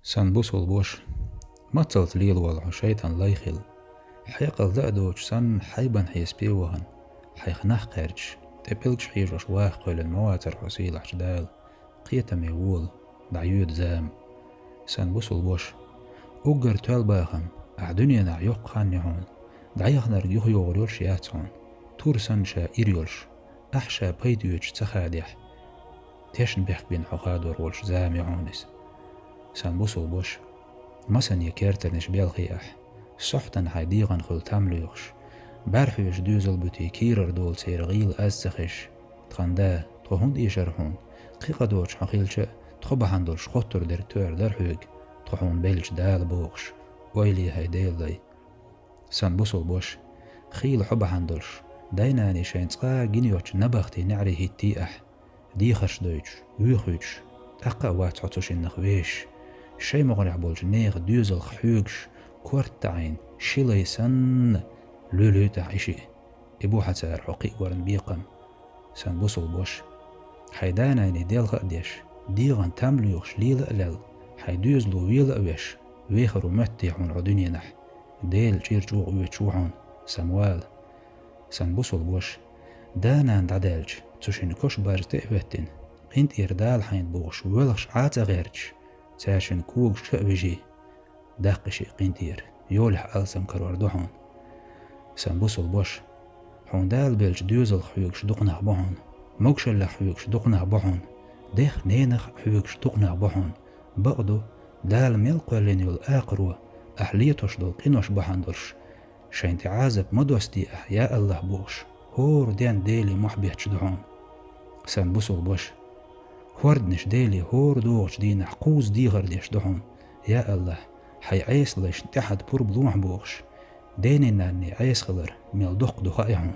سن بوصل بوش مطلت ليل والع شيطان ليخل حيقل دأدوش سن حيبان حيس بيوهن حيخنخ قرش تبلش حيجوش واقل المواتر حسيل عشدال قيتا ميول دعيود زام سن بوصل بوش أقر تال باخم أعدنيا نع يوق خانيهون دعيخنر يخيو غريوش ياتون تور سنشا إريولش أحشا بيديوش تخاديح تيشن بيخ بين حقادور والش زام يعونس سن بوصل بوش مسن يكيرتنش بيالخياح صحتن حيديغن خل تامليوخش بارحوش دوزل بوتي كيرر دول سيرغيل أزخش تخندا تخوند إيشرحون قيقا دوش حقيلش تخبحندلش خطر درتور درحوك تخون بيلش دال بوغش ويلي هيديل لي سن بوصل بوش خيل حبحندلش دايناني شينتقا جينيوش نبختي نعري هيتيأح ديخش دوش ويخوش أقا واتعطوش النخويش شي مغرح بولج نيغ دوزل خيوغش كورت تعين شيلي سن لولو تعيشي إبو حتار حقيق ورن بيقم سن بوصل بوش حيداناني ديل غقديش ديغن تامليوخش ليل ألل حيدوزلو ويل أويش ويخرو متيحون عدنيا نح ديل جيرجوغ ويتشوحون سموال سن بوصل بوش دانان دعدالج تشين كوش بارج تأوهتن قنت إردال حين بوغش ويلغش عاتا غيرج تاشن كوغ شأوجي داقشي قنتير يولح ألسم كرور دوحون سن بوصل بوش حون دال بيلج دوزل حيوكش دقنه بوحون موكشل حيوكش دقنه بوحون ديخ نينخ حيوكش دقنه بوحون بقدو دال ميلقوالين يول آقروا أحليتوش دول قنوش بوحندرش شاين تعازب مدوستي أحياء الله بوغش هور دين ديلي محبيهش دحون سن بوصل بوش هوردنش ديلي هور دوغش دين حقوز ديغر ديش دحون يا الله حي عيس ليش تحت بور بلوح بوغش ديني ناني عيس خلر ميل دق دخائحون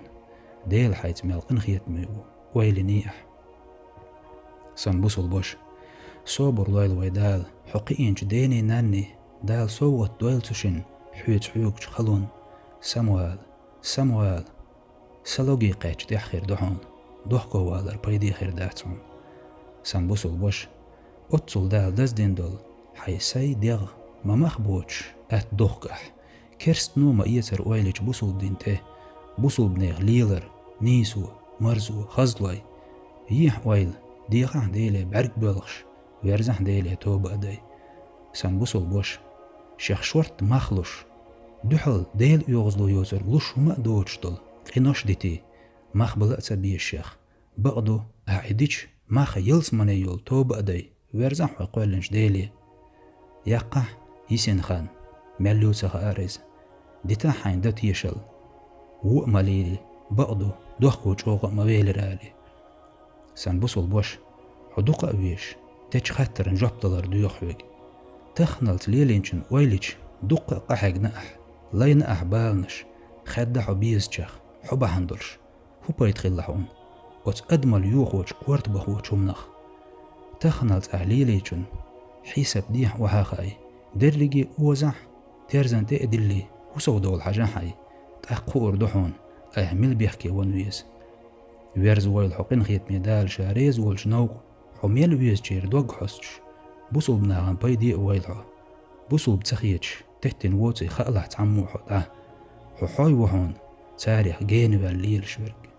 ديل حيت ميل قنخيت ميو ويلي نيح سن بوصل بوش صوبر لويل ويدال حقيقينش ديني ناني دال صوت دويل تشن حيوت حيوكش خلون سموال سلوغي قيتش دي خير دحون دحكو والر بيدي خير داتون سن بوصل بوش أتصل دال دزدين دول حيساي ديغ ما مخبوتش أت دحكح كرست نوما إيتر ويلج بوصل دينته بوصل بنيغ ليلر نيسو مرزو خزلوي يح ويل ديغح ديلي بعرق بلغش ويرزح ديلي توبا دي سن بوصل بوش شيخ شورت مخلوش دحل ديل يغزلو يوزر لوش وما دوتش دول قنوش ديتي مخ بلأت بي الشيخ بقدو أعيديش مخ يلس مني يول توبا دي ويرزح ويقولنش ديلي يقح يسين خان مليو سخارز ديتا حين دات يشل وماليلي بقدو دوخكو جوغ مويل رالي سن بوصل بوش حدوق أويش تيش خطر نجبطلر دوخوك تخنلت ليلينشن ويليش دق قحق نأح لاي نأح بالنش خدحو بيزجخ حبا هندلش هو يتخلحون وتأدمل يوخوش كورت بخوش منخ تخنلت أعليليشن حيسب ديح وهاخاي درلقي وزح تيرزن تأدلي وسو دول حاجة حي تأقور دحون أهمل بيحكي ونويز ويرز ويل حقين خيط ميدال شاريز والشنوق حميل ويز جير دوغ حسش بوصل بناغن بيدي ويلحو بوصل بتخيتش تهتن ووتي خألح تعمو حدا ححاي وحون تاريخ جينو الليل شورك